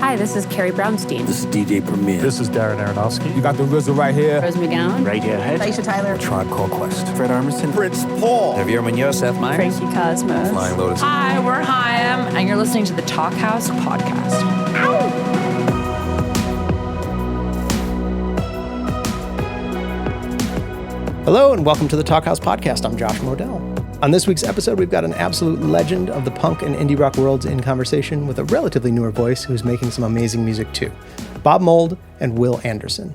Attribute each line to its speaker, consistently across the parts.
Speaker 1: Hi, this is Carrie Brownstein.
Speaker 2: This is DJ Premier.
Speaker 3: This is Darren Aronofsky.
Speaker 2: You got the RZA right here.
Speaker 1: Rose McGowan.
Speaker 2: Radiohead.
Speaker 4: Aisha Tyler.
Speaker 2: Tribe Called Quest.
Speaker 5: Fred Armisen.
Speaker 2: Prince Paul.
Speaker 5: Javier Munoz. Seth Meyers.
Speaker 4: Frankie Cosmos.
Speaker 5: Flying Lotus.
Speaker 6: Hi, we're Chaim, and you're listening to the Talkhouse Podcast.
Speaker 7: Hello and welcome to the Talkhouse Podcast. I'm Josh Modell. On this week's episode, we've got an absolute legend of the punk and indie rock worlds in conversation with a relatively newer voice who's making some amazing music too. Bob Mould and Will Anderson.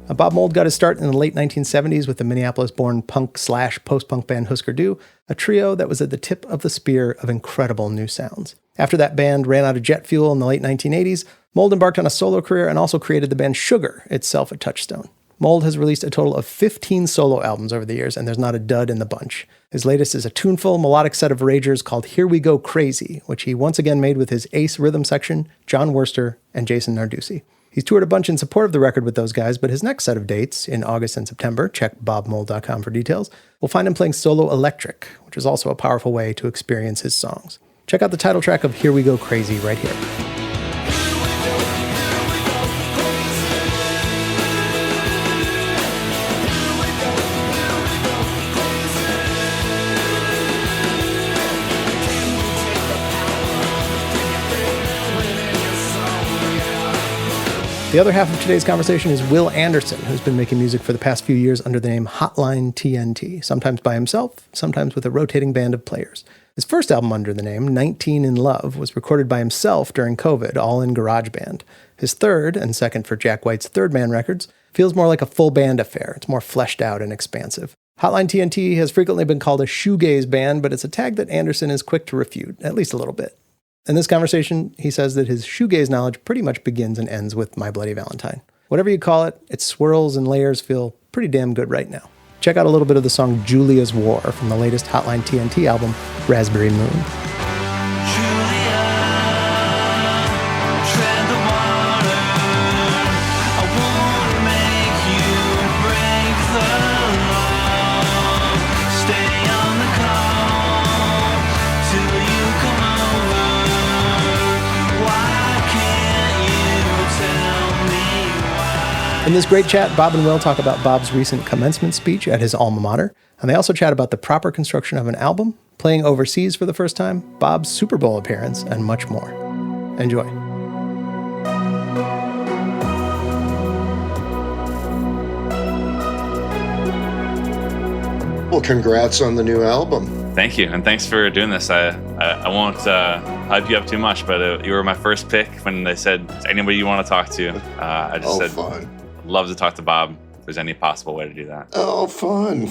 Speaker 7: Bob Mould got his start in the late 1970s with the Minneapolis-born punk/post-punk band Husker Du, a trio that was at the tip of the spear of incredible new sounds. After that band ran out of jet fuel in the late 1980s, Mould embarked on a solo career and also created the band Sugar, itself a touchstone. Mould has released a total of 15 solo albums over the years, and there's not a dud in the bunch. His latest is a tuneful, melodic set of ragers called Here We Go Crazy, which he once again made with his ace rhythm section, John Worster and Jason Narducci. He's toured a bunch in support of the record with those guys, but his next set of dates, in August and September, check bobmould.com for details, will find him playing solo electric, which is also a powerful way to experience his songs. Check out the title track of Here We Go Crazy right here. The other half of today's conversation is Will Anderson, who's been making music for the past few years under the name Hotline TNT, sometimes by himself, sometimes with a rotating band of players. His first album under the name, 19 in Love, was recorded by himself during COVID, all in GarageBand. His third, and second for Jack White's Third Man Records, feels more like a full band affair. It's more fleshed out and expansive. Hotline TNT has frequently been called a shoegaze band, but it's a tag that Anderson is quick to refute, at least a little bit. In this conversation, he says that his shoegaze knowledge pretty much begins and ends with My Bloody Valentine. Whatever you call it, its swirls and layers feel pretty damn good right now. Check out a little bit of the song Julia's War from the latest Hotline TNT album, Raspberry Moon. In this great chat, Bob and Will talk about Bob's recent commencement speech at his alma mater, and they also chat about the proper construction of an album, playing overseas for the first time, Bob's Super Bowl appearance, and much more. Enjoy.
Speaker 8: Well, congrats on the new album.
Speaker 9: Thank you, and thanks for doing this. I won't hype you up too much, but you were my first pick when they said, anybody you want to talk to? I just said,
Speaker 8: fun.
Speaker 9: Love to talk to Bob. If there's any possible way to do that.
Speaker 8: Oh, fun.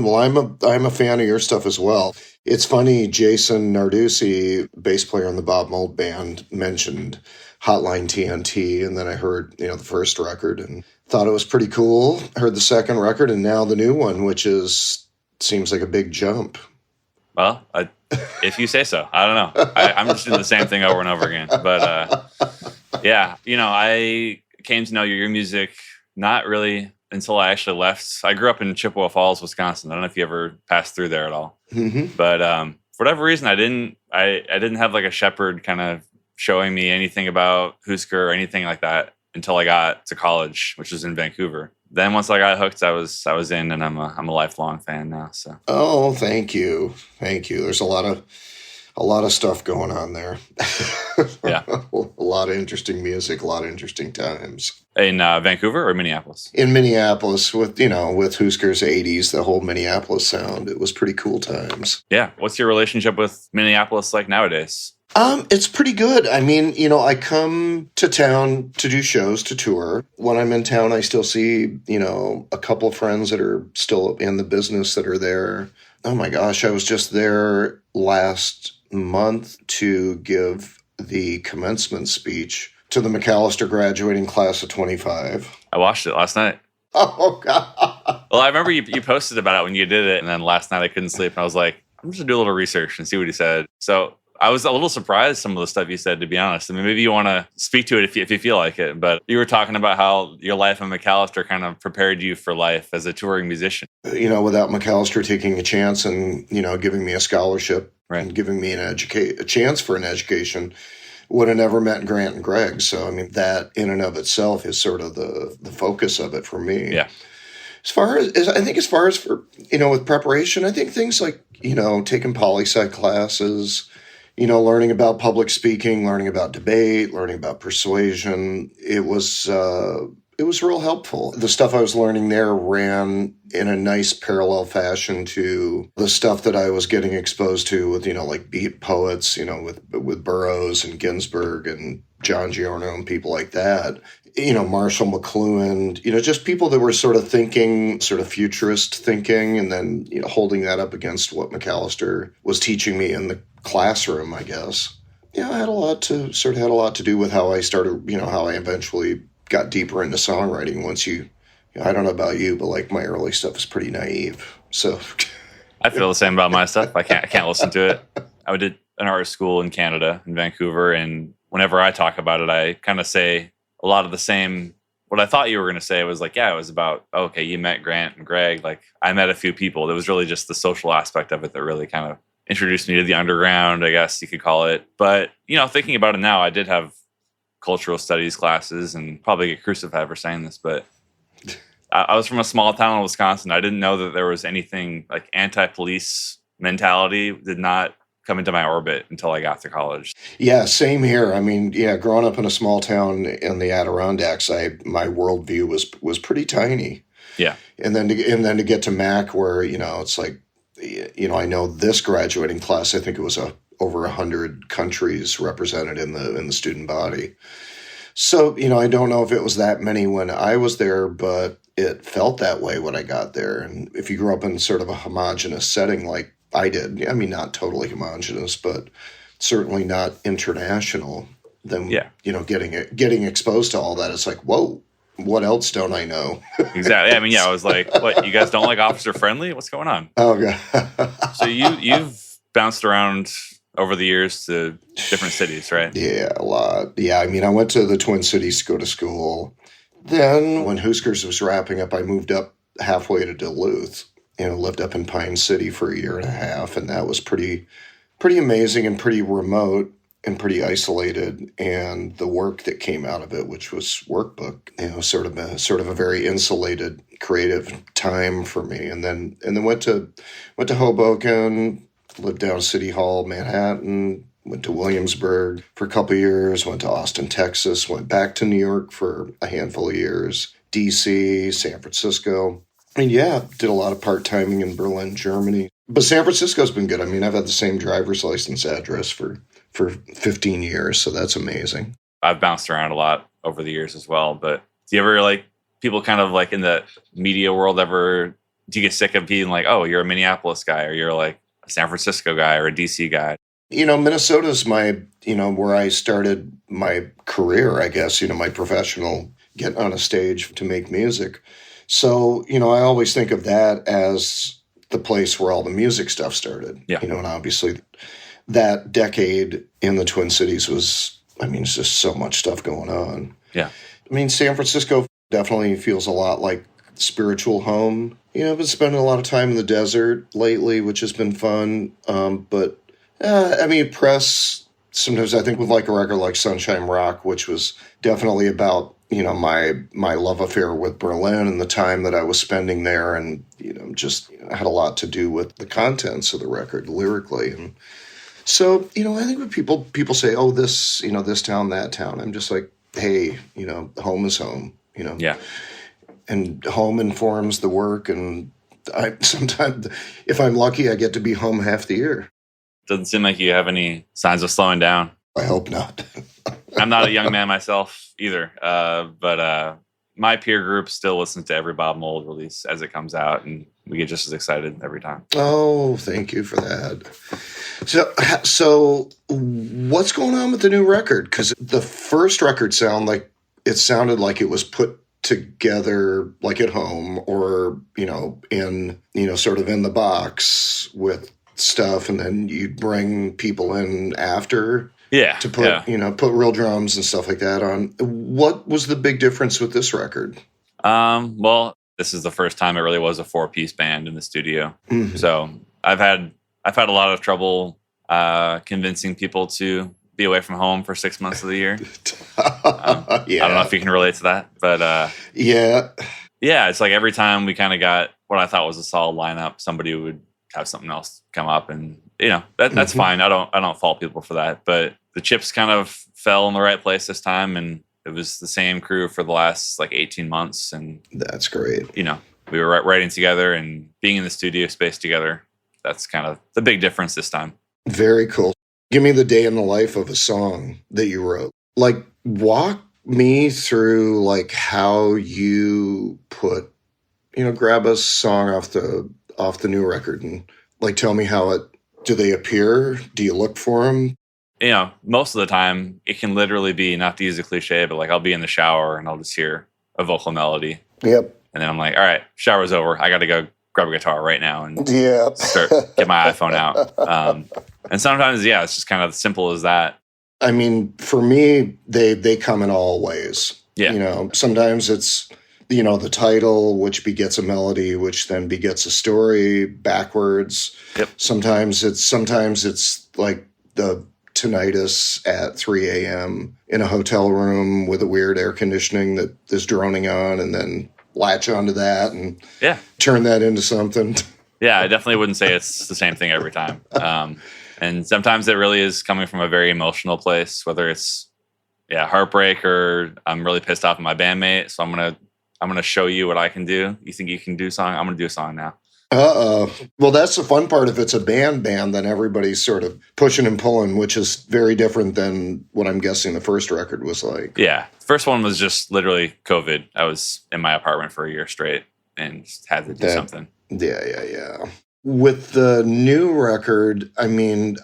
Speaker 8: Well, I'm a fan of your stuff as well. It's funny, Jason Narducci, bass player in the Bob Mould band, mentioned Hotline TNT, and then I heard, the first record and thought it was pretty cool. Heard the second record and now the new one, which seems like a big jump.
Speaker 9: Well, if you say so. I don't know. I'm just doing the same thing over and over again. But yeah, I came to know your music not really until I actually left. I grew up in Chippewa Falls, Wisconsin. I don't know if you ever passed through there at all. Mm-hmm. But for whatever reason, I didn't have like a shepherd kind of showing me anything about Husker or anything like that until I got to college, which was in Vancouver. Then once I got hooked, I was in, and I'm a lifelong fan now. So. Oh,
Speaker 8: thank you. There's a lot of stuff going on there.
Speaker 9: Yeah,
Speaker 8: a lot of interesting music, a lot of interesting times.
Speaker 9: In Vancouver or Minneapolis?
Speaker 8: In Minneapolis, with Husker's '80s, the whole Minneapolis sound. It was pretty cool times.
Speaker 9: Yeah. What's your relationship with Minneapolis like nowadays?
Speaker 8: It's pretty good. I mean, I come to town to do shows, to tour. When I'm in town, I still see, a couple of friends that are still in the business that are there. Oh my gosh, I was just there last month to give the commencement speech to the McAllister graduating class of 25.
Speaker 9: I watched it last night.
Speaker 8: Oh, God.
Speaker 9: Well, I remember you posted about it when you did it, and then last night I couldn't sleep, and I was like, I'm just going to do a little research and see what he said. So I was a little surprised some of the stuff you said, to be honest. I mean, maybe you want to speak to it if you feel like it, but you were talking about how your life in McAllister kind of prepared you for life as a touring musician.
Speaker 8: Without McAllister taking a chance and, giving me a scholarship, right, and giving me a chance for an education, would have never met Grant and Greg. So, I mean, that in and of itself is sort of the focus of it for me.
Speaker 9: Yeah.
Speaker 8: As far as for, with preparation, I think things like, taking poli-sci classes, learning about public speaking, learning about debate, learning about persuasion, it was real helpful. The stuff I was learning there ran in a nice parallel fashion to the stuff that I was getting exposed to with, like beat poets, with Burroughs and Ginsberg and John Giorno and people like that. Marshall McLuhan, just people that were sort of thinking, sort of futurist thinking, and then, holding that up against what McAllister was teaching me in the classroom, I guess. It had a lot to do with how I started, how I eventually got deeper into songwriting once I don't know about you, but like my early stuff is pretty naive. So
Speaker 9: I feel the same about my stuff. I can't listen to it. I did an art school in Canada, in Vancouver, and whenever I talk about it, I kind of say a lot of the same. What I thought you were going to say was like, yeah, it was about, okay, you met Grant and Greg. Like, I met a few people. It was really just the social aspect of it that really kind of introduced me to the underground, I guess you could call it. But, thinking about it now, I did have cultural studies classes, and probably get crucified for saying this, but I was from a small town in Wisconsin. I didn't know that there was anything like anti-police mentality did not come into my orbit until I got to college.
Speaker 8: Yeah, same here. I mean, growing up in a small town in the Adirondacks, my worldview was pretty tiny.
Speaker 9: Yeah.
Speaker 8: And then to get to Mac, where, it's like, I know this graduating class, I think it was over 100 countries represented in the student body. So, I don't know if it was that many when I was there, but it felt that way when I got there. And if you grew up in sort of a homogenous setting like I did, I mean, not totally homogenous, but certainly not international, then, getting exposed to all that, it's like, whoa, what else don't I know?
Speaker 9: Exactly. I mean, I was like, what, you guys don't like Officer Friendly? What's going on?
Speaker 8: Oh, God.
Speaker 9: So you've bounced around over the years to different cities, right?
Speaker 8: Yeah, a lot. Yeah, I mean, I went to the Twin Cities to go to school. Then when Huskers was wrapping up, I moved up halfway to Duluth. Lived up in Pine City for a year and a half, and that was pretty amazing and pretty remote and pretty isolated. And the work that came out of it, which was workbook, sort of a very insulated creative time for me. And then went to Hoboken, lived down City Hall, Manhattan, went to Williamsburg for a couple of years, went to Austin, Texas, went back to New York for a handful of years, DC, San Francisco. And did a lot of part-timing in Berlin, Germany. But San Francisco's been good. I mean, I've had the same driver's license address for 15 years, so that's amazing.
Speaker 9: I've bounced around a lot over the years as well, but do you ever, like, people kind of like in the media world do you get sick of being like, oh, you're a Minneapolis guy, or you're like a San Francisco guy or a DC guy?
Speaker 8: Minnesota's my, where I started my career, I guess, my professional, get on a stage to make music. So, I always think of that as the place where all the music stuff started.
Speaker 9: Yeah.
Speaker 8: And obviously that decade in the Twin Cities was, it's just so much stuff going on.
Speaker 9: Yeah.
Speaker 8: I mean, San Francisco definitely feels a lot like spiritual home. I've been spending a lot of time in the desert lately, which has been fun. Press, sometimes I think with like a record like Sunshine Rock, which was definitely about, my love affair with Berlin and the time that I was spending there, and, just had a lot to do with the contents of the record lyrically. And so, I think when people say, oh, this, this town, that town, I'm just like, hey, home is home,
Speaker 9: Yeah.
Speaker 8: And home informs the work. And sometimes if I'm lucky, I get to be home half the year.
Speaker 9: Doesn't seem like you have any signs of slowing down.
Speaker 8: I hope not.
Speaker 9: I'm not a young man myself either, but my peer group still listens to every Bob Mould release as it comes out, and we get just as excited every time.
Speaker 8: Oh, thank you for that. So what's going on with the new record? Because the first record sounded like it was put together like at home, or in sort of in the box with stuff, and then you'd bring people in after.
Speaker 9: Yeah.
Speaker 8: To put real drums and stuff like that on. What was the big difference with this record?
Speaker 9: Well, this is the first time it really was a 4-piece band in the studio. Mm-hmm. So I've had a lot of trouble convincing people to be away from home for 6 months of the year. I don't know if you can relate to that, but
Speaker 8: yeah.
Speaker 9: It's like every time we kind of got what I thought was a solid lineup, somebody would have something else come up, and that's fine. I don't fault people for that, but the chips kind of fell in the right place this time, and it was the same crew for the last like 18 months, and
Speaker 8: that's great.
Speaker 9: We were writing together and being in the studio space together. That's kind of the big difference this time.
Speaker 8: Very cool. Give me the day in the life of a song that you wrote. Like, walk me through like how you put, grab a song off the new record and like tell me how do they appear? Do you look for them?
Speaker 9: Most of the time it can literally be, not to use a cliche, but like I'll be in the shower and I'll just hear a vocal melody.
Speaker 8: Yep.
Speaker 9: And then I'm like, all right, shower's over. I got to go grab a guitar right now and get my iPhone out. And sometimes, it's just kind of simple as that.
Speaker 8: I mean, for me, they come in all ways.
Speaker 9: Yeah.
Speaker 8: Sometimes it's, the title, which begets a melody, which then begets a story backwards.
Speaker 9: Yep.
Speaker 8: Sometimes it's like the tinnitus at 3 a.m. in a hotel room with a weird air conditioning that is droning on, and then latch onto that and turn that into something.
Speaker 9: Yeah, I definitely wouldn't say it's the same thing every time. And sometimes it really is coming from a very emotional place, whether it's heartbreak or I'm really pissed off at my bandmate, so I'm gonna show you what I can do. You think you can do a song? I'm gonna do a song now.
Speaker 8: Well, that's the fun part. If it's a band, then everybody's sort of pushing and pulling, which is very different than what I'm guessing the first record was like.
Speaker 9: Yeah. The first one was just literally COVID. I was in my apartment for a year straight and just had to do something.
Speaker 8: Yeah. With the new record, I mean,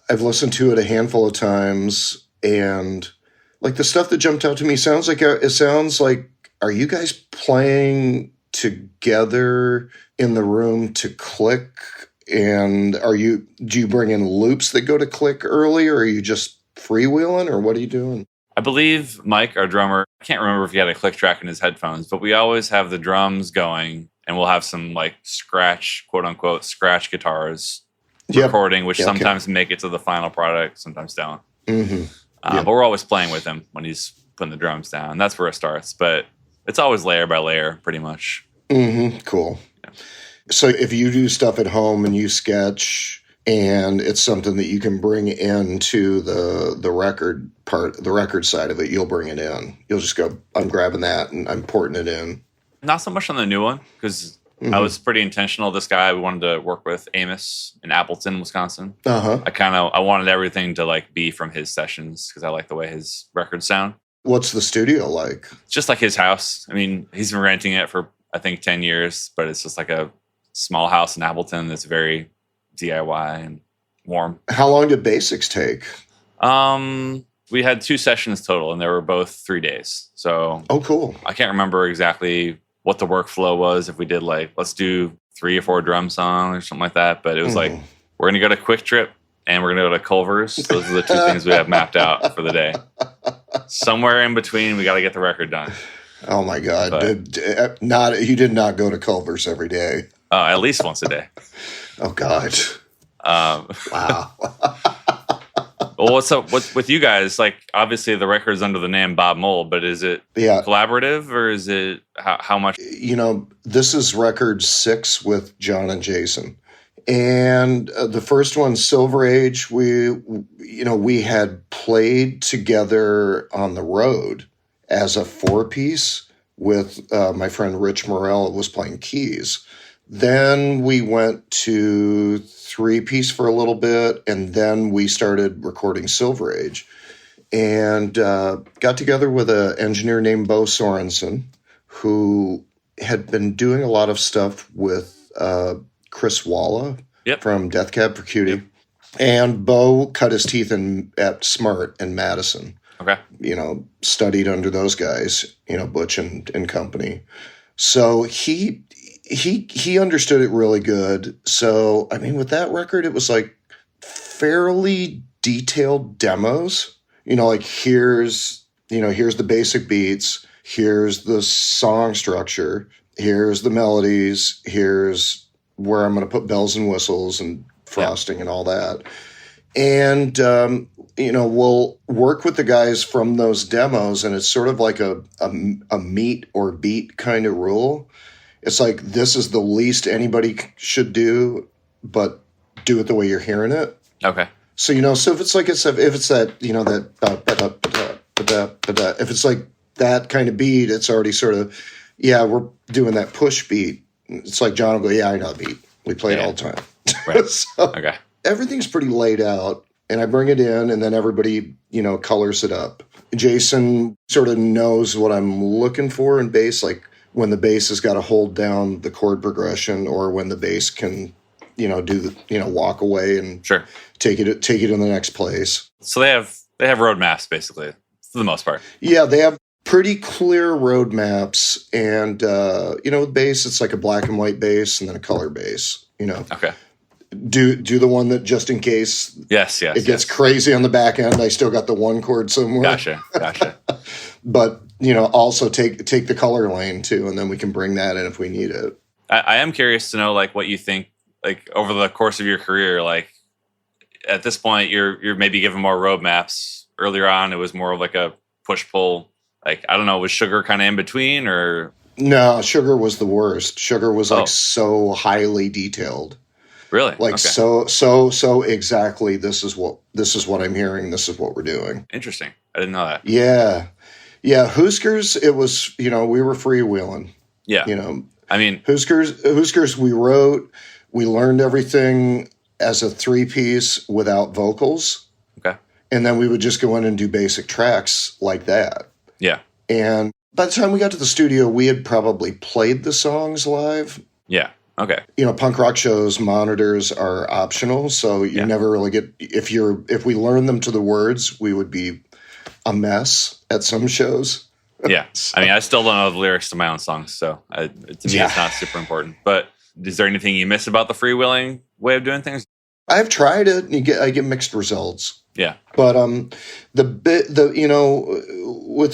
Speaker 8: I've listened to it a handful of times, and like the stuff that jumped out to me sounds like, are you guys playing together in the room to click? And do you bring in loops that go to click early, or are you just freewheeling, or what are you doing?
Speaker 9: I believe Mike, our drummer, I can't remember if he had a click track in his headphones, but we always have the drums going, and we'll have some like scratch, quote unquote, scratch guitars recording, which sometimes make it to the final product, sometimes don't.
Speaker 8: Mm-hmm.
Speaker 9: But we're always playing with him when he's putting the drums down. That's where it starts. But it's always layer by layer, pretty much.
Speaker 8: Mm-hmm. Cool. Yeah. So if you do stuff at home and you sketch, and it's something that you can bring into the record part, the record side of it, you'll bring it in. You'll just go, I'm grabbing that and I'm porting it in.
Speaker 9: Not so much on the new one, because I was pretty intentional. This guy we wanted to work with, Amos, in Appleton, Wisconsin. I wanted everything to like be from his sessions, because I like the way his records sound.
Speaker 8: What's the studio like?
Speaker 9: It's just like his house. I mean, he's been renting it for, I think, 10 years, but it's just like a small house in Appleton that's very DIY and warm.
Speaker 8: How long did basics take?
Speaker 9: We had 2 sessions total, and they were both 3 days. So,
Speaker 8: cool.
Speaker 9: I can't remember exactly what the workflow was. If we did like, let's do 3 or 4 drum songs or something like that, but it was like, we're going to go to Quick Trip and we're going to go to Culver's. Those are the 2 things we have mapped out for the day. Somewhere in between, we got to get the record done.
Speaker 8: Oh my God! You did not go to Culver's every day.
Speaker 9: At least once a day.
Speaker 8: Oh God! Wow.
Speaker 9: Well, what's up with you guys? Like, obviously, the record's under the name Bob Mould, but is it collaborative, or is it how much?
Speaker 8: This is record 6 with John and Jason, and the first one, Silver Age. We had played together on the road as a 4-piece with my friend Rich Morell was playing keys. Then we went to 3-piece for a little bit, and then we started recording Silver Age, and got together with an engineer named Bo Sorensen, who had been doing a lot of stuff with Chris Walla from Death Cab for Cutie. And Bo cut his teeth at Smart and Madison.
Speaker 9: Okay.
Speaker 8: Studied under those guys, Butch and company. So he understood it really good. So, I mean, with that record, it was like fairly detailed demos. Like here's the basic beats, here's the song structure, here's the melodies, here's where I'm going to put bells and whistles and frosting and all that. And, we'll work with the guys from those demos, and it's sort of like a meet or beat kind of rule. It's like, this is the least anybody should do, but do it the way you're hearing it.
Speaker 9: Okay.
Speaker 8: So, so if it's like, if it's that, if it's like that kind of beat, it's already sort of, we're doing that push beat. It's like John will go, I know the beat. We play it all the time.
Speaker 9: Right.
Speaker 8: So
Speaker 9: Okay.
Speaker 8: everything's pretty laid out, and I bring it in, and then everybody, colors it up. Jason sort of knows what I'm looking for in bass, like when the bass has got to hold down the chord progression, or when the bass can, do the, walk away and
Speaker 9: Sure.
Speaker 8: take it in the next place.
Speaker 9: So they have roadmaps basically for the most part.
Speaker 8: Yeah, they have pretty clear roadmaps, and with bass, it's like a black and white bass and then a color bass.
Speaker 9: Okay.
Speaker 8: Do the one that, just in case
Speaker 9: Yes.
Speaker 8: it gets crazy on the back end, I still got the one chord somewhere.
Speaker 9: Gotcha.
Speaker 8: But also take the color lane too, and then we can bring that in if we need it.
Speaker 9: I am curious to know, like, what you think, like, over the course of your career, like, at this point, you're maybe given more roadmaps. Earlier on, it was more of like a push-pull. Like, I don't know, was Sugar kind of in between, or?
Speaker 8: No, Sugar was the worst. Sugar was like so highly detailed.
Speaker 9: Really?
Speaker 8: Like,
Speaker 9: okay.
Speaker 8: so exactly, this is what I'm hearing. This is what we're doing.
Speaker 9: Interesting. I didn't know that.
Speaker 8: Yeah. Huskers, it was, we were freewheeling.
Speaker 9: Yeah. I mean,
Speaker 8: Huskers, we wrote, we learned everything as a 3-piece without vocals.
Speaker 9: Okay.
Speaker 8: And then we would just go in and do basic tracks like that.
Speaker 9: Yeah.
Speaker 8: And by the time we got to the studio, we had probably played the songs live.
Speaker 9: Yeah. Okay.
Speaker 8: Punk rock shows, monitors are optional. So you never really get, if we learn them to the words, we would be a mess at some shows.
Speaker 9: Yeah. I mean, I still don't know the lyrics to my own songs. So to me, it's not super important. But is there anything you miss about the freewheeling way of doing things?
Speaker 8: I've tried it, and I get mixed results.
Speaker 9: Yeah.
Speaker 8: But with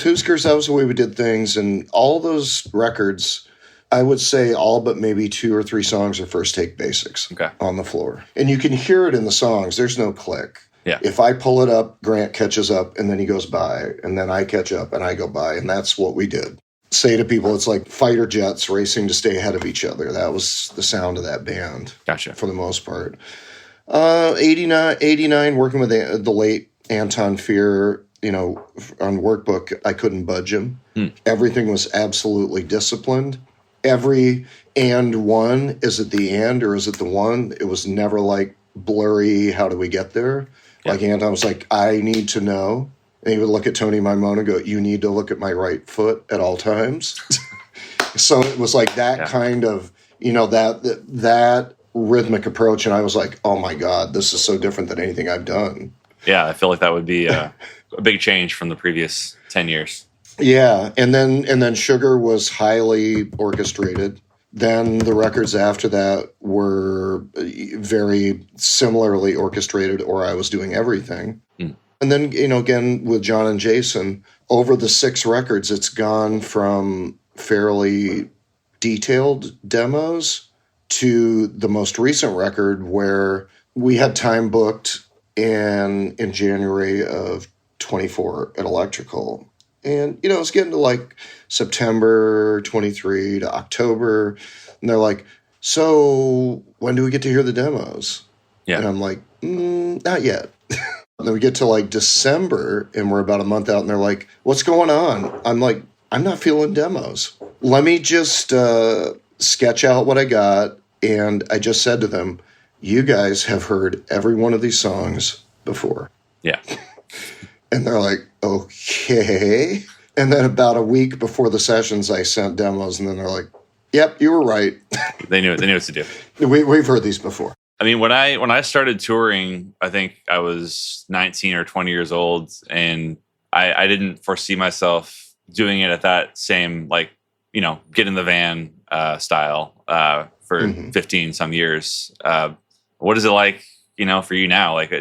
Speaker 8: Huskers, that was the way we did things, and all those records, I would say all but maybe 2 or 3 songs are first take basics on the floor. And you can hear it in the songs. There's no click.
Speaker 9: Yeah.
Speaker 8: If I pull it up, Grant catches up, and then he goes by, and then I catch up, and I go by, and that's what we did. Say to people, it's like fighter jets racing to stay ahead of each other. That was the sound of that band.
Speaker 9: Gotcha.
Speaker 8: For the most part. 89, working with the late Anton Fear, on Workbook, I couldn't budge him. Everything was absolutely disciplined. Every and one, is it the and or is it the one? It was never like blurry, how do we get there? Yeah. Like Anton was like, I need to know. And he would look at Tony Maimone and go, you need to look at my right foot at all times. So it was like that kind of, that rhythmic approach. And I was like, oh my God, this is so different than anything I've done.
Speaker 9: Yeah, I feel like that would be a big change from the previous 10 years.
Speaker 8: Yeah, and then Sugar was highly orchestrated. Then the records after that were very similarly orchestrated, or I was doing everything. And then, again, with John and Jason, over the 6 records, it's gone from fairly detailed demos to the most recent record where we had time booked in January of 24 at Electrical. And, it's getting to like September 23 to October. And they're like, so when do we get to hear the demos? Yeah. And I'm like, not yet. And then we get to like December and we're about a month out and they're like, what's going on? I'm like, I'm not feeling demos. Let me just sketch out what I got. And I just said to them, you guys have heard every one of these songs before.
Speaker 9: Yeah.
Speaker 8: And they're like, okay. And then about a week before the sessions, I sent demos, and then they're like, yep, you were right.
Speaker 9: They knew what to do.
Speaker 8: We've heard these before.
Speaker 9: I mean, when I started touring, I think I was 19 or 20 years old, and I didn't foresee myself doing it at that same, like, get in the van style for 15 some years. What is it like, for you now? Like,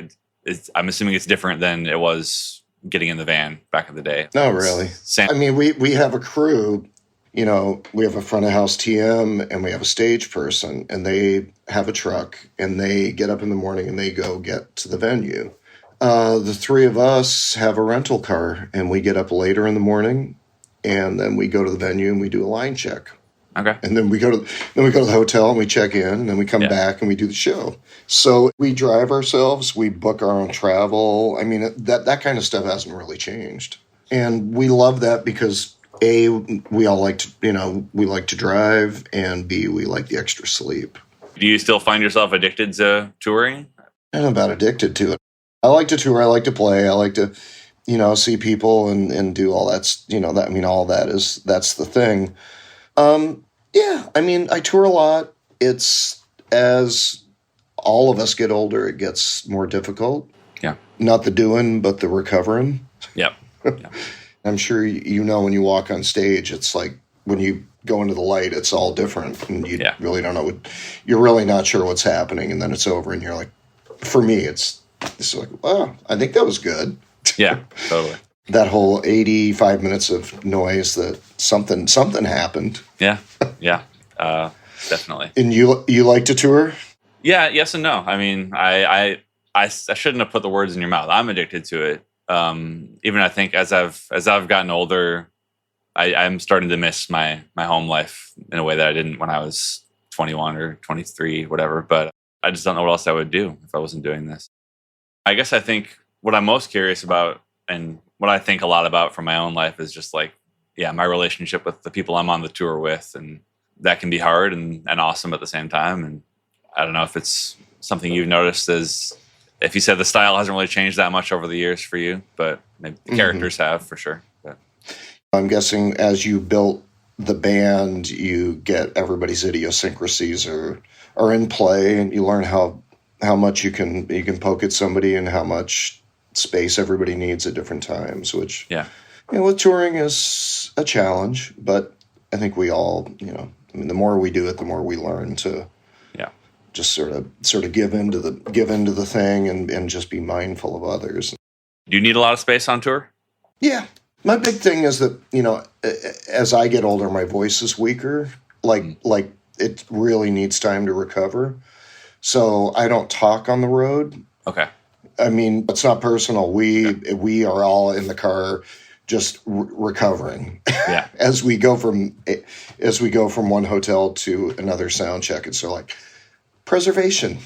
Speaker 9: I'm assuming it's different than it was getting in the van back in the day.
Speaker 8: No, really. I mean, we have a crew, you know, we have a front of house TM and we have a stage person, and they have a truck and they get up in the morning and they go get to the venue. The three of us have a rental car and we get up later in the morning, and then we go to the venue and we do a line check.
Speaker 9: Okay.
Speaker 8: And then we go to the hotel and we check in, and then we come back and we do the show. So we drive ourselves, we book our own travel. I mean, that kind of stuff hasn't really changed. And we love that because A, we all like to, you know, we like to drive, and B, we like the extra sleep.
Speaker 9: Do you still find yourself addicted to touring?
Speaker 8: I'm about addicted to it. I like to tour, I like to play, I like to, you know, see people and do all that, you know, that, I mean, all that's the thing. Yeah, I mean, I tour a lot. It's, as all of us get older, it gets more difficult.
Speaker 9: Yeah.
Speaker 8: Not the doing, but the recovering.
Speaker 9: Yep.
Speaker 8: I'm sure you know when you walk on stage, it's like when you go into the light, it's all different. And you really don't know you're really not sure what's happening. And then it's over and you're like, for me, it's like, wow, I think that was good.
Speaker 9: Yeah, totally.
Speaker 8: That whole 85 minutes of noise that something happened.
Speaker 9: Yeah, definitely.
Speaker 8: And you like to tour?
Speaker 9: Yeah, yes and no. I mean, I shouldn't have put the words in your mouth. I'm addicted to it. Even I think as I've gotten older, I'm starting to miss my home life in a way that I didn't when I was 21 or 23, whatever. But I just don't know what else I would do if I wasn't doing this. I guess I think what I'm most curious about, and what I think a lot about from my own life, is just like, my relationship with the people I'm on the tour with. And that can be hard and awesome at the same time. And I don't know if it's something you've noticed, as if you said the style hasn't really changed that much over the years for you, but maybe the characters have for sure. But
Speaker 8: I'm guessing as you built the band, you get everybody's idiosyncrasies are in play, and you learn how much you can poke at somebody and how much space everybody needs at different times, which, with touring is a challenge, but I think we all, I mean, the more we do it, the more we learn to just sort of give into the thing and just be mindful of others.
Speaker 9: Do you need a lot of space on tour?
Speaker 8: Yeah. My big thing is that, as I get older, my voice is weaker. Like it really needs time to recover. So I don't talk on the road. Okay. I mean, it's not personal. We are all in the car just recovering. Yeah. as we go from one hotel to another sound check. It's sort of like preservation.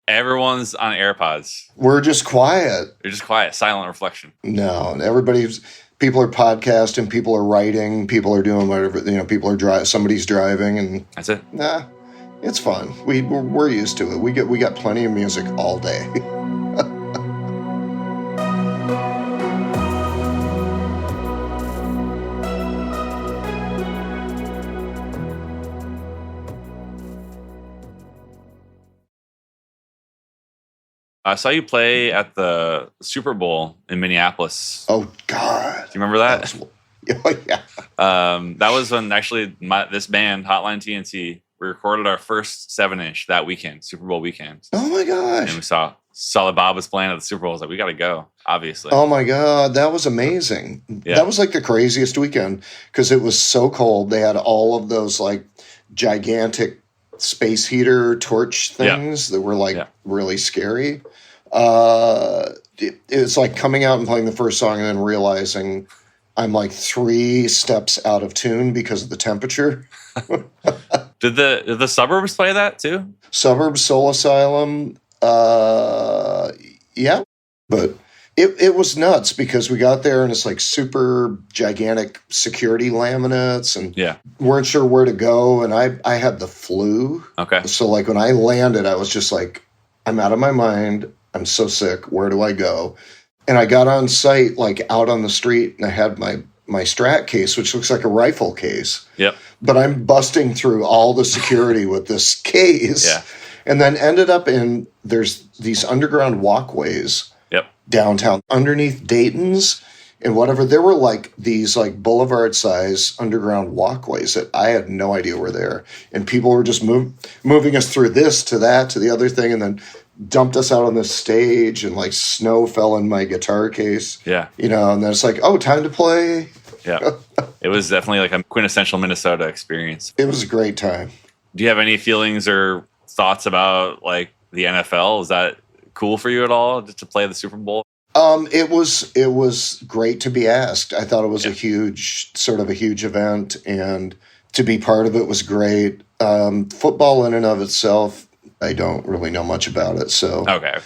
Speaker 9: Everyone's on AirPods.
Speaker 8: We're just quiet.
Speaker 9: You're just quiet, silent reflection.
Speaker 8: No, people are podcasting, people are writing, people are doing whatever, people are somebody's driving, and
Speaker 9: that's it.
Speaker 8: Nah, it's fun. We're used to it. We got plenty of music all day.
Speaker 9: I saw you play at the Super Bowl in Minneapolis.
Speaker 8: Oh, God.
Speaker 9: Do you remember that?
Speaker 8: Yeah.
Speaker 9: That was when actually this band, Hotline TNT, we recorded our first 7-inch that weekend, Super Bowl weekend.
Speaker 8: Oh, my gosh.
Speaker 9: And we saw that Bob was playing at the Super Bowl. I was like, we got to go, obviously.
Speaker 8: Oh, my God. That was amazing. Yeah. That was like the craziest weekend because it was so cold. They had all of those like gigantic space heater torch things that were like really scary. It's like coming out and playing the first song and then realizing I'm like 3 steps out of tune because of the temperature.
Speaker 9: Did the Suburbs play that too?
Speaker 8: Suburbs, Soul Asylum. Yeah, but it was nuts because we got there and it's like super gigantic security laminates and weren't sure where to go. And I had the flu. Okay. So like when I landed, I was just like, I'm out of my mind. I'm so sick. Where do I go? And I got on site, like out on the street, and I had my Strat case, which looks like a rifle case. Yep. But I'm busting through all the security with this case. Yeah. And then ended up there's these underground walkways downtown underneath Dayton's and whatever. There were like these like boulevard size underground walkways that I had no idea were there. And people were just moving us through this to that to the other thing, and then dumped us out on the stage, and like snow fell in my guitar case. Yeah. And then it's like, oh, time to play. Yeah.
Speaker 9: It was definitely like a quintessential Minnesota experience.
Speaker 8: It was a great time.
Speaker 9: Do you have any feelings or thoughts about like the NFL? Is that cool for you at all to play the Super Bowl?
Speaker 8: It was great to be asked. I thought it was a huge event, and to be part of it was great. Football in and of itself, I don't really know much about it. So
Speaker 9: okay.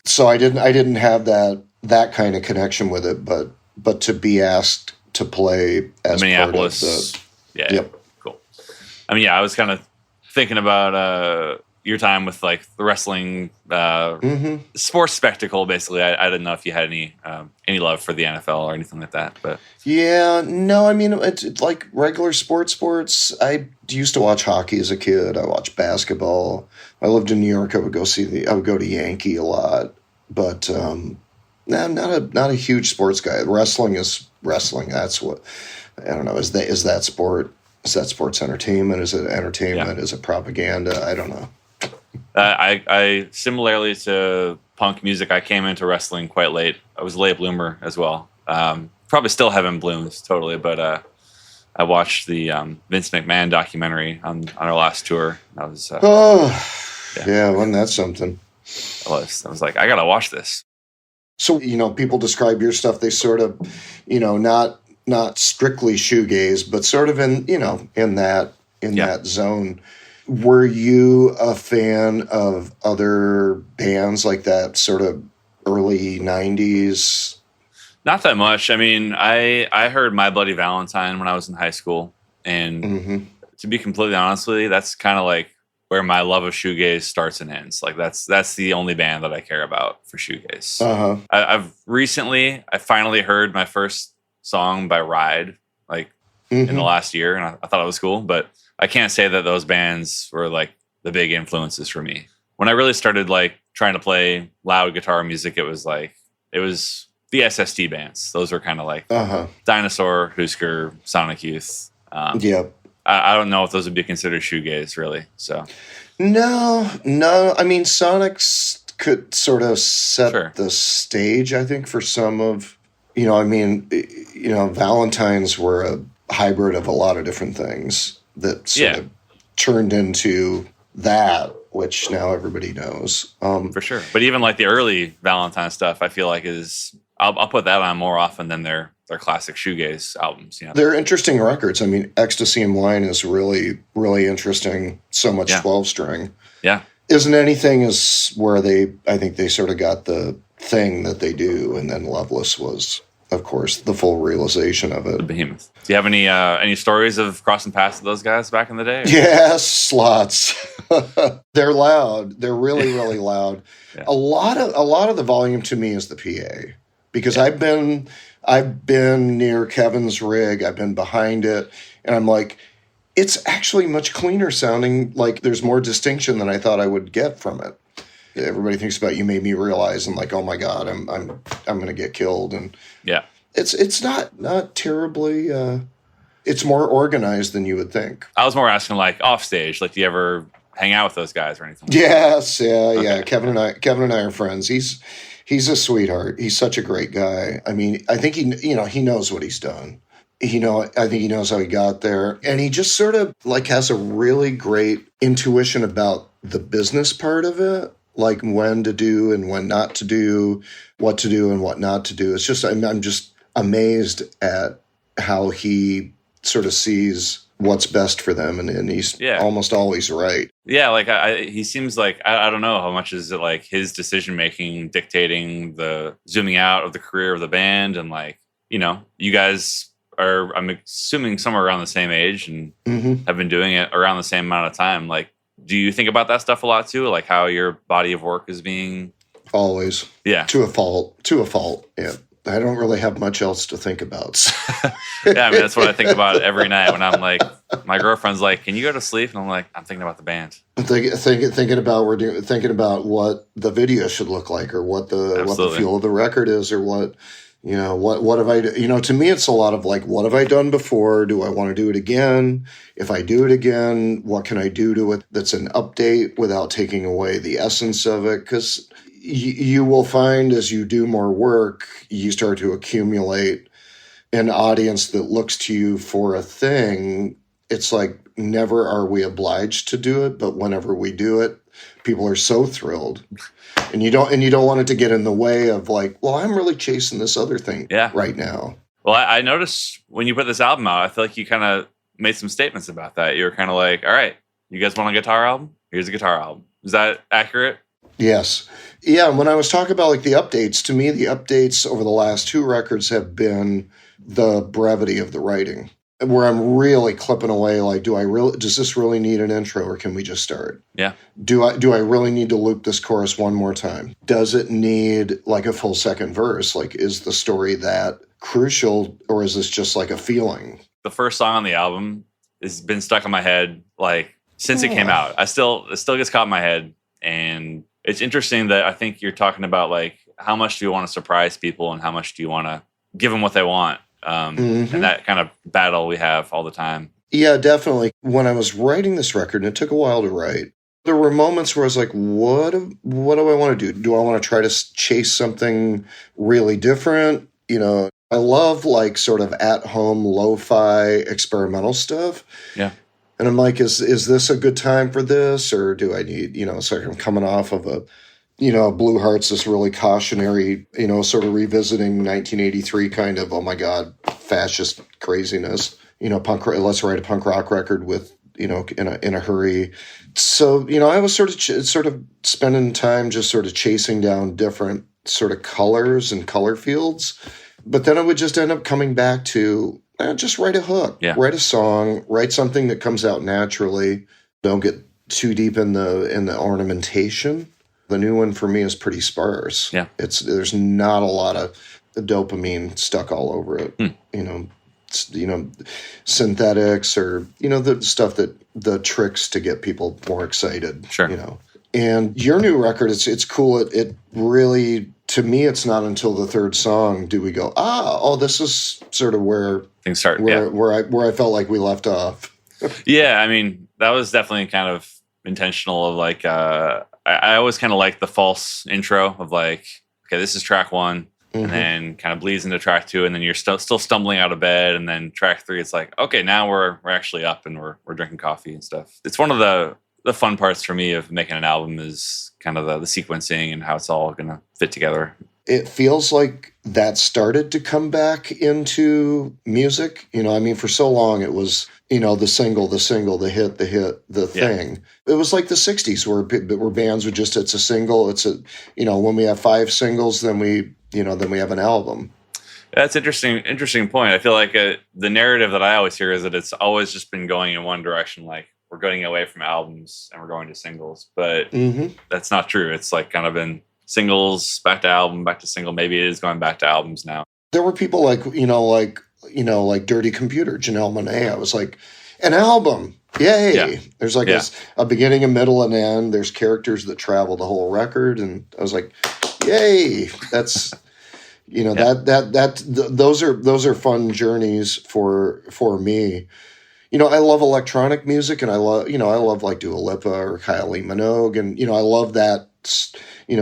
Speaker 8: So I didn't have that kind of connection with it, but to be asked to play as
Speaker 9: Minneapolis,
Speaker 8: part of
Speaker 9: yep. Cool. I mean, I was kind of thinking about your time with like the wrestling sports spectacle. Basically, I didn't know if you had any love for the NFL or anything like that. But
Speaker 8: yeah, no, I mean it's like regular sports. I used to watch hockey as a kid. I watched basketball. I lived in New York. I would go to Yankee a lot, but no, not a huge sports guy. Wrestling is wrestling. That's what I don't know. Is that sport? Is that sports entertainment? Is it entertainment? Is it propaganda? I don't know.
Speaker 9: I similarly to punk music, I came into wrestling quite late. I was a late bloomer as well. Probably still haven't bloomed totally, but I watched the Vince McMahon documentary on our last tour. That was
Speaker 8: wasn't that something?
Speaker 9: I was like, I gotta watch this.
Speaker 8: So people describe your stuff. They sort of, not strictly shoegaze, but sort of in that zone. Were you a fan of other bands like that sort of early 90s?
Speaker 9: Not that much. I mean, I heard My Bloody Valentine when I was in high school. And to be completely honest with you, that's kind of like where my love of shoegaze starts and ends. Like that's the only band that I care about for shoegaze. I finally heard my first song by Ride, like in the last year. And I thought it was cool, but I can't say that those bands were like the big influences for me. When I really started like trying to play loud guitar music, it was the SST bands. Those were kind of like Dinosaur, Husker, Sonic Youth. I don't know if those would be considered shoegaze really. So
Speaker 8: no. I mean, Sonics could sort of set the stage, I think, for some of, Valentines were a hybrid of a lot of different things that sort of turned into that, which now everybody knows.
Speaker 9: For sure. But even like the early Valentine stuff, I feel like I'll put that on more often than their classic shoegaze albums.
Speaker 8: They're interesting records. I mean, Ecstasy and Wine is really, really interesting. So much 12-string. Yeah. Isn't Anything is where I think they sort of got the thing that they do, and then Loveless was, of course, the full realization of it.
Speaker 9: The behemoth. Do you have any stories of crossing paths with those guys back in the day?
Speaker 8: Yes, lots. They're loud. They're really, really loud. Yeah. A lot of the volume to me is the PA, because I've been near Kevin's rig. I've been behind it, and I'm like, it's actually much cleaner sounding. Like there's more distinction than I thought I would get from it. Everybody thinks about You Made Me Realize, and like, oh my God, I'm going to get killed. And it's not terribly. It's more organized than you would think.
Speaker 9: I was more asking like off stage. Like, do you ever hang out with those guys or anything?
Speaker 8: Yes, yeah. Kevin and I are friends. He's a sweetheart. He's such a great guy. I mean, I think he knows what he's done. I think he knows how he got there, and he just sort of like has a really great intuition about the business part of it. Like when to do and when not to do, what to do and what not to do. It's just, I'm just amazed at how he sort of sees what's best for them, and he's almost always right. Yeah,
Speaker 9: like he seems like, I don't know how much is it like his decision making dictating the zooming out of the career of the band, and like, you guys are, I'm assuming, somewhere around the same age and have been doing it around the same amount of time. Like, do you think about that stuff a lot too? Like how your body of work is being?
Speaker 8: Always. Yeah. To a fault. Yeah. I don't really have much else to think about.
Speaker 9: Yeah, I mean, that's what I think about every night when I'm like, my girlfriend's like, can you go to sleep? And I'm like, I'm thinking about the band.
Speaker 8: Thinking about what the video should look like, or what the feel of the record is, or what have I, to me, it's a lot of like, what have I done before? Do I want to do it again? If I do it again, what can I do to it that's an update without taking away the essence of it? Because you will find as you do more work, you start to accumulate an audience that looks to you for a thing, it's like never are we obliged to do it, but whenever we do it, people are so thrilled. And you don't want it to get in the way of like, well, I'm really chasing this other thing right now.
Speaker 9: Well, I noticed when you put this album out, I feel like you kind of made some statements about that. You were kind of like, all right, you guys want a guitar album? Here's a guitar album. Is that accurate?
Speaker 8: Yes. Yeah, and when I was talking about like the updates, to me, the updates over the last 2 records have been the brevity of the writing, where I'm really clipping away. Like, does this really need an intro, or can we just start?
Speaker 9: Yeah.
Speaker 8: Do I really need to loop this chorus one more time? Does it need like a full second verse? Like, is the story that crucial, or is this just like a feeling?
Speaker 9: The first song on the album has been stuck in my head like since it came out. It still gets caught in my head, and it's interesting that I think you're talking about like how much do you want to surprise people and how much do you want to give them what they want. And that kind of battle we have all the time.
Speaker 8: Yeah, definitely. When I was writing this record, and it took a while to write, there were moments where I was like, what do I want to do? Do I want to try to chase something really different? You know, I love like sort of at-home lo-fi experimental stuff.
Speaker 9: Yeah.
Speaker 8: And I'm like, is this a good time for this? Or do I need, it's like I'm coming off of a, Blue Hearts, this really cautionary, sort of revisiting 1983 kind of, oh my God, fascist craziness, let's write a punk rock record with, in a hurry. So, I was sort of spending time just sort of chasing down different sort of colors and color fields. But then I would just end up coming back to just write a hook, write a song, write something that comes out naturally. Don't get too deep in the ornamentation. The new one for me is pretty sparse. Yeah. There's not a lot of dopamine stuck all over it. Synthetics or, the stuff the tricks to get people more excited.
Speaker 9: Sure.
Speaker 8: And your new record, it's cool. It really, to me, it's not until the 3rd song do we go, this is sort of where
Speaker 9: things start.
Speaker 8: Where I felt like we left off.
Speaker 9: Yeah, I mean, that was definitely kind of intentional of like, I always kind of like the false intro of like, okay, this is track 1, and then kind of bleeds into track 2, and then you're still stumbling out of bed, and then track 3, it's like, okay, now we're actually up and we're drinking coffee and stuff. It's one of the fun parts for me of making an album is kind of the sequencing and how it's all going to fit together.
Speaker 8: It feels like that started to come back into music. For so long it was, the single, the hit, the thing. It was like the 60s where bands would just, it's a single. It's when we have 5 singles, then we have an album.
Speaker 9: That's interesting point. I feel like the narrative that I always hear is that it's always just been going in one direction. Like we're going away from albums and we're going to singles, but that's not true. It's like kind of been singles, back to album, back to single. Maybe it is going back to albums now.
Speaker 8: There were people like Dirty Computer, Janelle Monáe. I was like, an album. Yay. Yeah. There's like a beginning, a middle, and end. There's characters that travel the whole record. And I was like, yay. That's, those are fun journeys for me. I love electronic music, and I love like Dua Lipa or Kylie Minogue. And, I love that,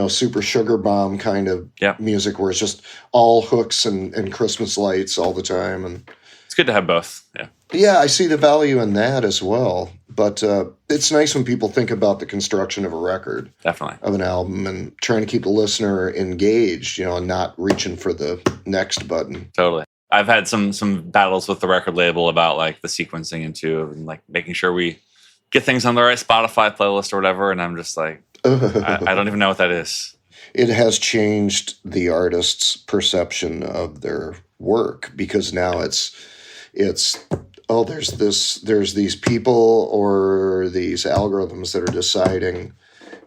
Speaker 8: super sugar bomb kind of music where it's just all hooks and Christmas lights all the time. And
Speaker 9: it's good to have both. Yeah.
Speaker 8: Yeah, I see the value in that as well. But it's nice when people think about the construction of a record.
Speaker 9: Definitely.
Speaker 8: Of an album and trying to keep the listener engaged, and not reaching for the next button.
Speaker 9: Totally. I've had some battles with the record label about like the sequencing and like making sure we get things on the right Spotify playlist or whatever. And I'm just like, I don't even know what that is.
Speaker 8: It has changed the artist's perception of their work because now it's there's these people or these algorithms that are deciding,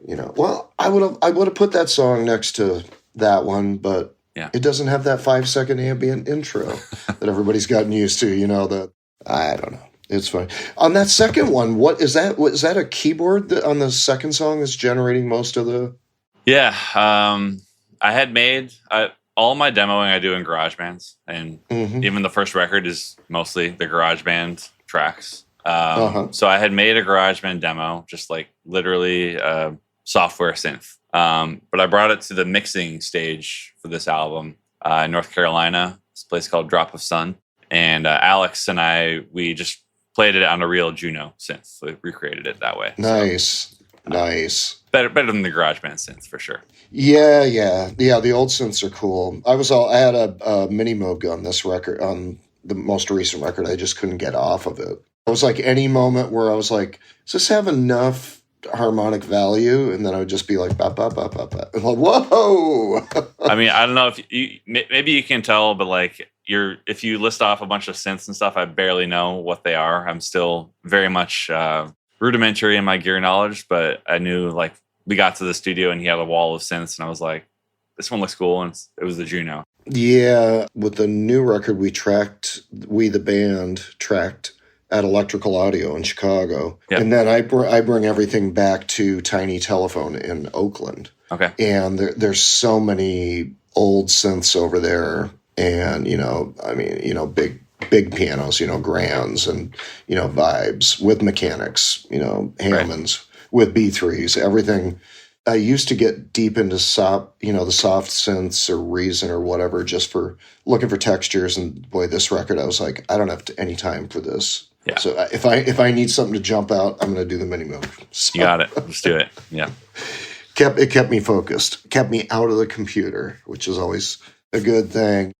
Speaker 8: well, I would have put that song next to that one, but it doesn't have that 5-second ambient intro that everybody's gotten used to, I don't know. It's fine. On that second one, what is that? Was that a keyboard that on the second song is generating most of the?
Speaker 9: Yeah. I had made all my demoing I do in GarageBands, and even the first record is mostly the GarageBand tracks. So I had made a GarageBand demo, just like literally software synth. But I brought it to the mixing stage for this album in North Carolina, this place called Drop of Sun. And Alex and we just played it on a real Juno synth. We recreated it that way.
Speaker 8: Nice. Nice.
Speaker 9: Better than the GarageBand synth for sure.
Speaker 8: Yeah. The old synths are cool. I had a mini Moog on this record, on the most recent record. I just couldn't get off of it. It was like any moment where I was like, does this have enough harmonic value? And then I would just be like, ba ba ba ba ba. I'm like, whoa.
Speaker 9: I mean, I don't know if maybe you can tell, but like if you list off a bunch of synths and stuff, I barely know what they are. I'm still very much rudimentary in my gear knowledge, but I knew like we got to the studio and he had a wall of synths, and I was like, this one looks cool, and it was the Juno.
Speaker 8: Yeah, with the new record, the band tracked at Electrical Audio in Chicago. Yep. And then I bring everything back to Tiny Telephone in Oakland.
Speaker 9: Okay.
Speaker 8: And there's so many old synths over there, and big pianos, Grands and Vibes with mechanics, Hammonds with B3s, everything. I used to get deep into the soft synths or Reason or whatever, just for looking for textures. And boy, this record, I was like, I don't have any time for this.
Speaker 9: Yeah.
Speaker 8: So if I need something to jump out, I'm going to do the mini Moog. So,
Speaker 9: you got it. Let's do it. Yeah.
Speaker 8: It kept me focused, kept me out of the computer, which is always a good thing.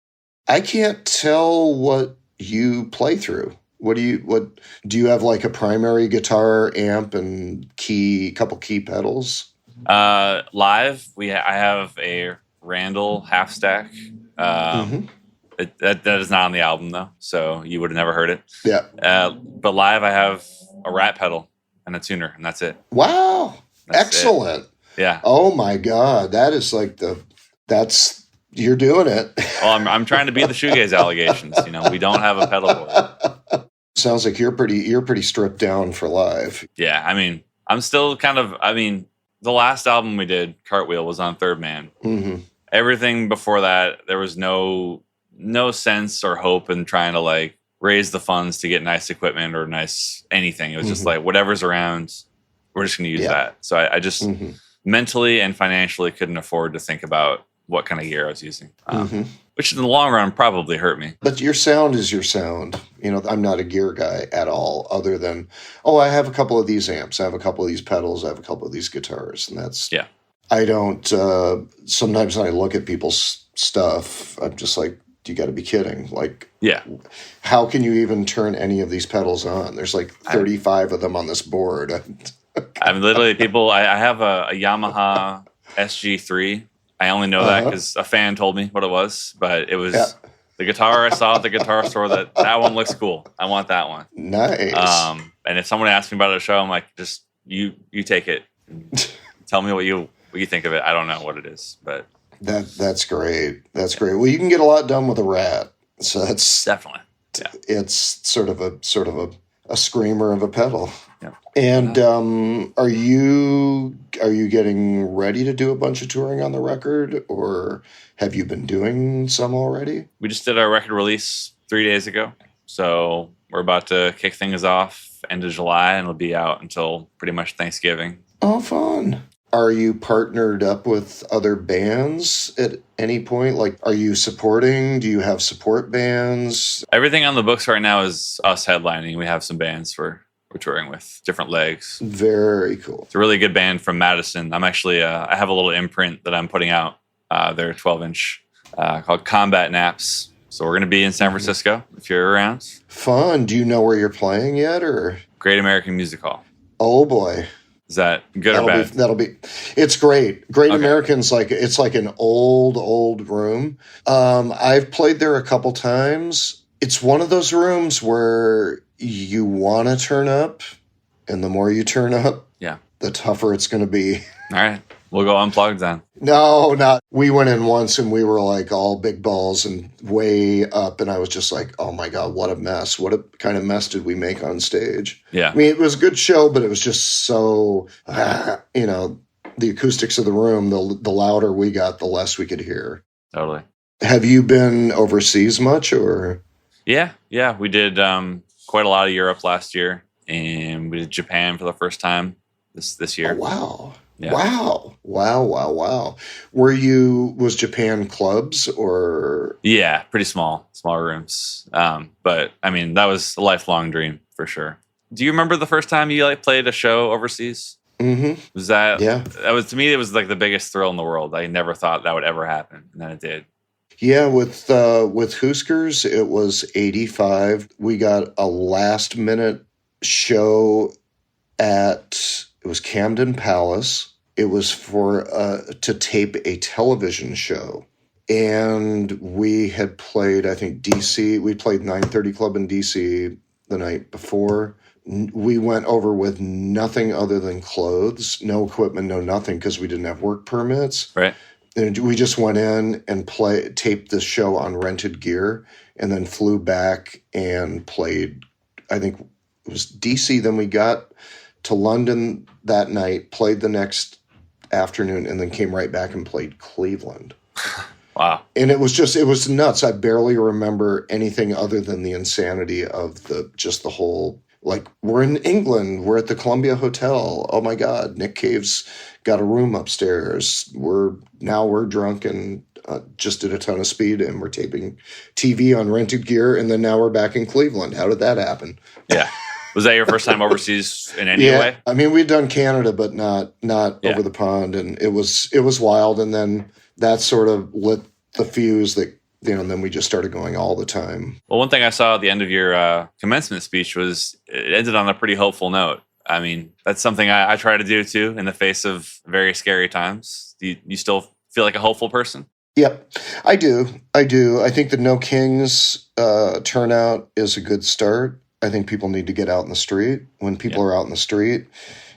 Speaker 8: I can't tell what you play through. What do you have, like a primary guitar, amp, and couple key pedals?
Speaker 9: Live, I have a Randall half stack. That is not on the album though, so you would have never heard it.
Speaker 8: Yeah.
Speaker 9: But live, I have a Rat pedal and a tuner, and that's it.
Speaker 8: Wow.
Speaker 9: That's
Speaker 8: excellent.
Speaker 9: It. Yeah.
Speaker 8: Oh my God, that is like you're doing it.
Speaker 9: Well, I'm trying to beat the shoegaze allegations. We don't have a pedal board.
Speaker 8: Sounds like you're pretty stripped down for live.
Speaker 9: Yeah, I mean, I'm still the last album we did, Cartwheel, was on Third Man.
Speaker 8: Mm-hmm.
Speaker 9: Everything before that, there was no sense or hope in trying to like raise the funds to get nice equipment or nice anything. It was just like whatever's around, we're just going to use that. So I just mentally and financially couldn't afford to think about what kind of gear I was using, which in the long run probably hurt me.
Speaker 8: But your sound is your sound. I'm not a gear guy at all, other than, I have a couple of these amps, I have a couple of these pedals, I have a couple of these guitars, and that's, I don't, sometimes when I look at people's stuff, I'm just like, you got to be kidding. Like, how can you even turn any of these pedals on? There's like 35 of them on this board.
Speaker 9: I'm literally I have a Yamaha SG3. I only know that because a fan told me what it was, but it was the guitar I saw at the guitar store. That one looks cool. I want that one.
Speaker 8: Nice.
Speaker 9: And if someone asks me about it at a show, I'm like, just you take it. Tell me what you think of it. I don't know what it is, but
Speaker 8: that's great. That's great. Well, you can get a lot done with a Rat, so that's
Speaker 9: definitely. Yeah.
Speaker 8: It's sort of a screamer of a pedal.
Speaker 9: Yeah.
Speaker 8: And are you getting ready to do a bunch of touring on the record, or have you been doing some already?
Speaker 9: We just did our record release 3 days ago, so we're about to kick things off end of July, and it'll be out until pretty much Thanksgiving.
Speaker 8: Oh, fun. Are you partnered up with other bands at any point? Like, are you supporting? Do you have support bands?
Speaker 9: Everything on the books right now is us headlining. We have some bands we're touring with, different legs.
Speaker 8: Very cool.
Speaker 9: It's a really good band from Madison. I'm actually, I have a little imprint that I'm putting out. They're 12-inch called Combat Naps. So we're going to be in San Francisco if you're around.
Speaker 8: Fun. Do you know where you're playing yet, or?
Speaker 9: Great American Music Hall.
Speaker 8: Oh boy.
Speaker 9: Is that good or bad?
Speaker 8: It's great. Great American's it's like an old room. I've played there a couple times. It's one of those rooms where you want to turn up, and the more you turn up, the tougher it's going to be.
Speaker 9: All right. We'll go unplugged then.
Speaker 8: No, not. We went in once and we were like all big balls and way up, and I was just like, oh my God, what a mess. What a kind of mess did we make on stage?
Speaker 9: Yeah.
Speaker 8: I mean, it was a good show, but it was just so, the acoustics of the room, the louder we got, the less we could hear.
Speaker 9: Totally.
Speaker 8: Have you been overseas much, or?
Speaker 9: Yeah. We did quite a lot of Europe last year, and we did Japan for the first time this year.
Speaker 8: Oh, wow.
Speaker 9: Yeah.
Speaker 8: Wow. Was Japan clubs or?
Speaker 9: Yeah, pretty small rooms. But I mean, that was a lifelong dream for sure. Do you remember the first time you played a show overseas?
Speaker 8: Mm-hmm.
Speaker 9: Was that?
Speaker 8: Yeah.
Speaker 9: That was, to me, it was like the biggest thrill in the world. I never thought that would ever happen, and then it did.
Speaker 8: Yeah, with Huskers, it was 85. We got a last minute show it was Camden Palace. It was for to tape a television show. And we had played, I think, DC. We played 930 Club in DC the night before. We went over with nothing other than clothes, no equipment, no nothing, because we didn't have work permits.
Speaker 9: Right.
Speaker 8: And we just went in and taped the show on rented gear and then flew back and played, I think it was DC. Then we got to London that night, played the next afternoon, and then came right back and played Cleveland.
Speaker 9: Wow.
Speaker 8: And it was nuts. I barely remember anything other than the insanity of the whole, we're in England, we're at the Columbia Hotel. Oh my God, Nick Cave's got a room upstairs. We're drunk and just did a ton of speed, and we're taping TV on rented gear, and then now we're back in Cleveland. How did that happen?
Speaker 9: Yeah. Was that your first time overseas in any way?
Speaker 8: I mean, we'd done Canada, but not over the pond, and it was wild. And then that sort of lit the fuse that, and then we just started going all the time.
Speaker 9: Well, one thing I saw at the end of your commencement speech was it ended on a pretty hopeful note. I mean, that's something I try to do too in the face of very scary times. Do you still feel like a hopeful person?
Speaker 8: Yep, I do. I think the No Kings turnout is a good start. I think people need to get out in the street. When people are out in the street,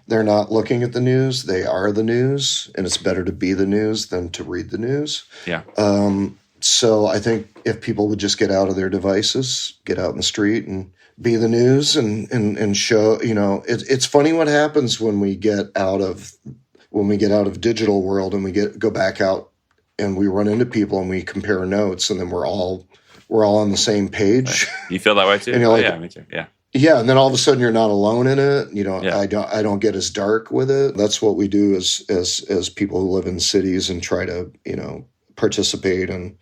Speaker 8: they're not looking at the news. They are the news, and it's better to be the news than to read the news.
Speaker 9: Yeah.
Speaker 8: So I think if people would just get out of their devices, get out in the street and be the news and show, it's funny what happens when we get out of digital world and we go back out and we run into people and we compare notes, and then we're all on the same page.
Speaker 9: Right. You feel that way too?
Speaker 8: And you're
Speaker 9: yeah, me too. Yeah.
Speaker 8: Yeah, and then all of a sudden you're not alone in it.
Speaker 9: Yeah.
Speaker 8: I don't get as dark with it. That's what we do as people who live in cities and try to, participate and,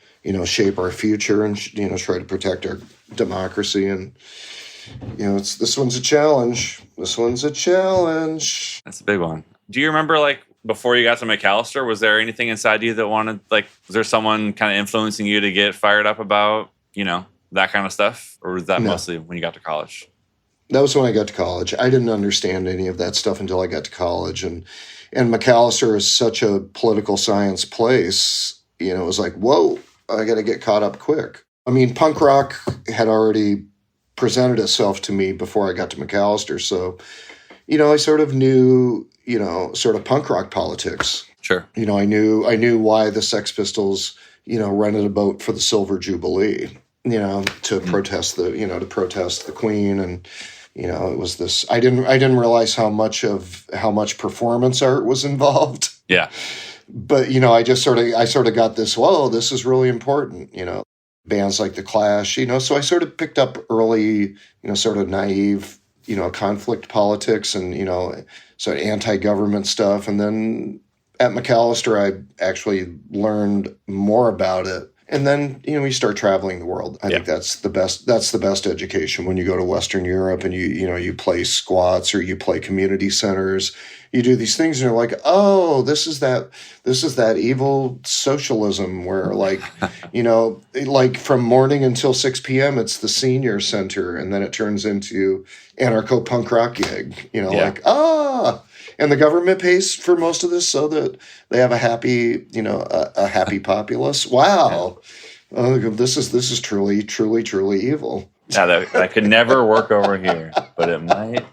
Speaker 8: shape our future and, try to protect our democracy. And, this one's a challenge. That's
Speaker 9: a big one. Do you remember, before you got to McAllister, was there anything inside you that wanted, was there someone kind of influencing you to get fired up about, that kind of stuff? Or was that mostly when you got to college?
Speaker 8: That was when I got to college. I didn't understand any of that stuff until I got to college. And McAllister is such a political science place. It was like, whoa, I got to get caught up quick. I mean, punk rock had already presented itself to me before I got to McAllister. So, I sort of knew, sort of punk rock politics.
Speaker 9: Sure.
Speaker 8: I knew why the Sex Pistols, rented a boat for the Silver Jubilee, to protest the Queen. And, it was this, I didn't realize how much performance art was involved.
Speaker 9: Yeah.
Speaker 8: But, I sort of got this, whoa, this is really important, bands like The Clash, so I sort of picked up early, sort of naive, conflict politics and, sort of anti-government stuff. And then at McAllister, I actually learned more about it. And then, you start traveling the world. I think that's the best education when you go to Western Europe and you play squats or you play community centers. You do these things and you're like, oh, this is that evil socialism where from morning until 6 p.m. it's the senior center, and then it turns into anarcho-punk rock gig, and the government pays for most of this so that they have a happy, a happy populace. Wow. This is truly, truly, truly evil.
Speaker 9: Yeah, that could never work over here, but it might.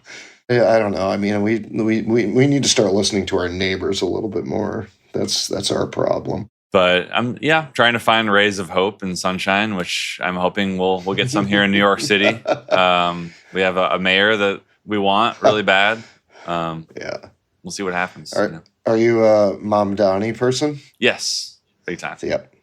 Speaker 8: Yeah, I don't know. I mean, we need to start listening to our neighbors a little bit more. That's our problem.
Speaker 9: But I'm trying to find rays of hope and sunshine, which I'm hoping we'll get some here in New York City. We have a mayor that we want really bad. We'll see what happens.
Speaker 8: Are you a Mom Donnie person?
Speaker 9: Yes, big time.
Speaker 8: Yep.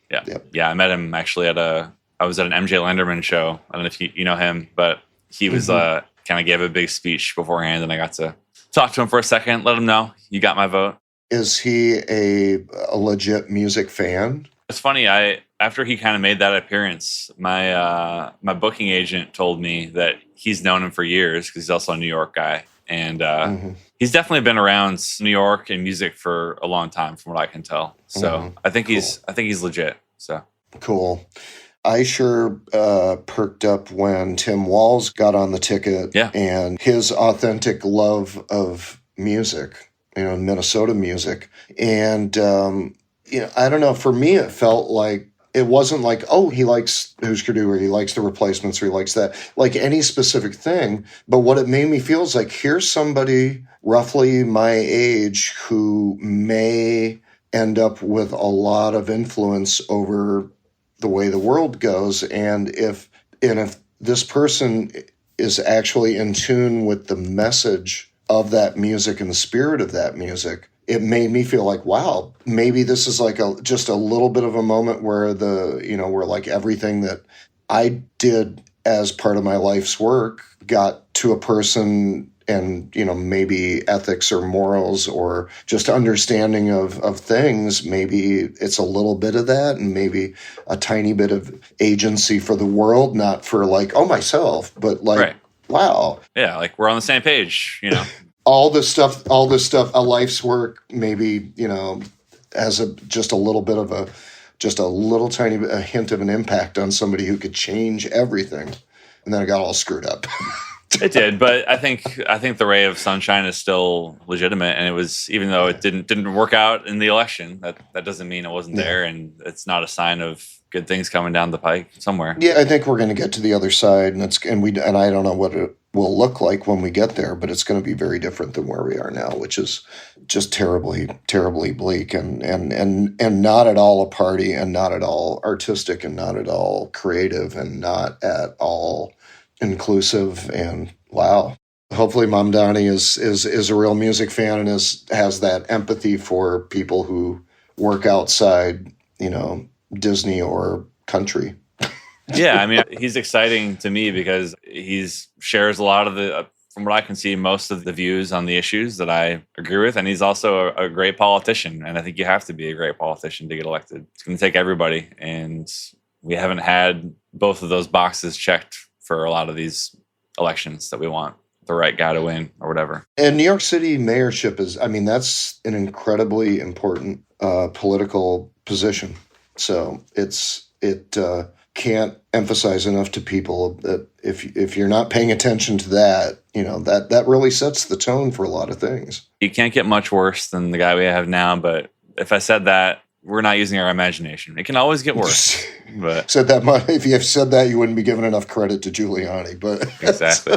Speaker 9: Yeah. I met him actually I was at an MJ Lenderman show. I don't know if you know him, but he was kind of gave a big speech beforehand, and I got to talk to him for a second, let him know you got my vote.
Speaker 8: Is he a legit music fan?
Speaker 9: It's funny. After he kind of made that appearance, my booking agent told me that he's known him for years because he's also a New York guy, and he's definitely been around New York and music for a long time, from what I can tell. So I think he's legit. So
Speaker 8: cool. I sure perked up when Tim Walz got on the ticket, and his authentic love of music, Minnesota music, and I don't know. For me, it felt like it wasn't like, oh, he likes Husker Du or he likes the Replacements or he likes that, like any specific thing. But what it made me feel is like, here's somebody roughly my age who may end up with a lot of influence over the way the world goes. And if this person is actually in tune with the message of that music and the spirit of that music, it made me feel like, wow, maybe this is like just a little bit of a moment where where like everything that I did as part of my life's work got to a person, and, maybe ethics or morals or just understanding of things. Maybe it's a little bit of that, and maybe a tiny bit of agency for the world, not for like, oh, myself, but like, right. Wow.
Speaker 9: Yeah. Like we're on the same page,
Speaker 8: all this stuff, a life's work, maybe, has just a little bit of a little tiny a hint of an impact on somebody who could change everything. And then it got all screwed up.
Speaker 9: It did, but I think the ray of sunshine is still legitimate, and it was, even though it didn't work out in the election, that doesn't mean it wasn't there, and it's not a sign of good things coming down the pike somewhere.
Speaker 8: Yeah, I think we're going to get to the other side, and I don't know what it will look like when we get there, but it's going to be very different than where we are now, which is just terribly, terribly bleak, and not at all a party, and not at all artistic, and not at all creative, and not at all inclusive. And wow, hopefully Mom Donnie is a real music fan and has that empathy for people who work outside, Disney or country.
Speaker 9: Yeah, I mean, he's exciting to me because shares a lot of from what I can see, most of the views on the issues that I agree with, and he's also a great politician, and I think you have to be a great politician to get elected. It's going to take everybody, and we haven't had both of those boxes checked for a lot of these elections that we want the right guy to win or whatever.
Speaker 8: And New York City mayorship that's an incredibly important political position. So it can't emphasize enough to people that if you're not paying attention to that, that really sets the tone for a lot of things.
Speaker 9: You can't get much worse than the guy we have now, but if I said that, we're not using our imagination. It can always get worse. But
Speaker 8: if you have said that, you wouldn't be giving enough credit to Giuliani. But
Speaker 9: exactly.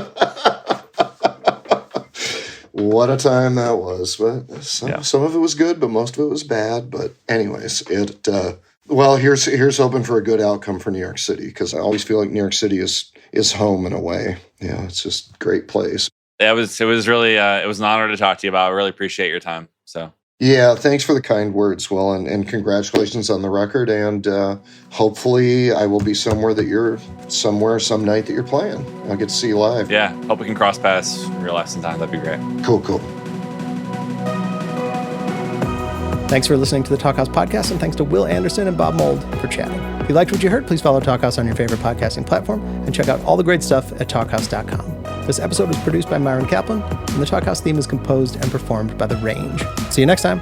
Speaker 8: What a time that was. But some of it was good, but most of it was bad. But anyways, here's hoping for a good outcome for New York City, because I always feel like New York City is home in a way. Yeah, it's just a great place.
Speaker 9: It was really it was an honor to talk to you about. I really appreciate your time. So.
Speaker 8: Yeah, thanks for the kind words, Will, and congratulations on the record. And hopefully I will be somewhere that you're somewhere some night that you're playing. I'll get to see you live.
Speaker 9: Yeah, hope we can cross paths in real life sometime. That'd be great.
Speaker 8: Cool.
Speaker 7: Thanks for listening to the Talkhouse Podcast, and thanks to Will Anderson and Bob Mould for chatting. If you liked what you heard, please follow Talkhouse on your favorite podcasting platform and check out all the great stuff at talkhouse.com. This episode was produced by Myron Kaplan, and the Talkhouse theme is composed and performed by The Range. See you next time.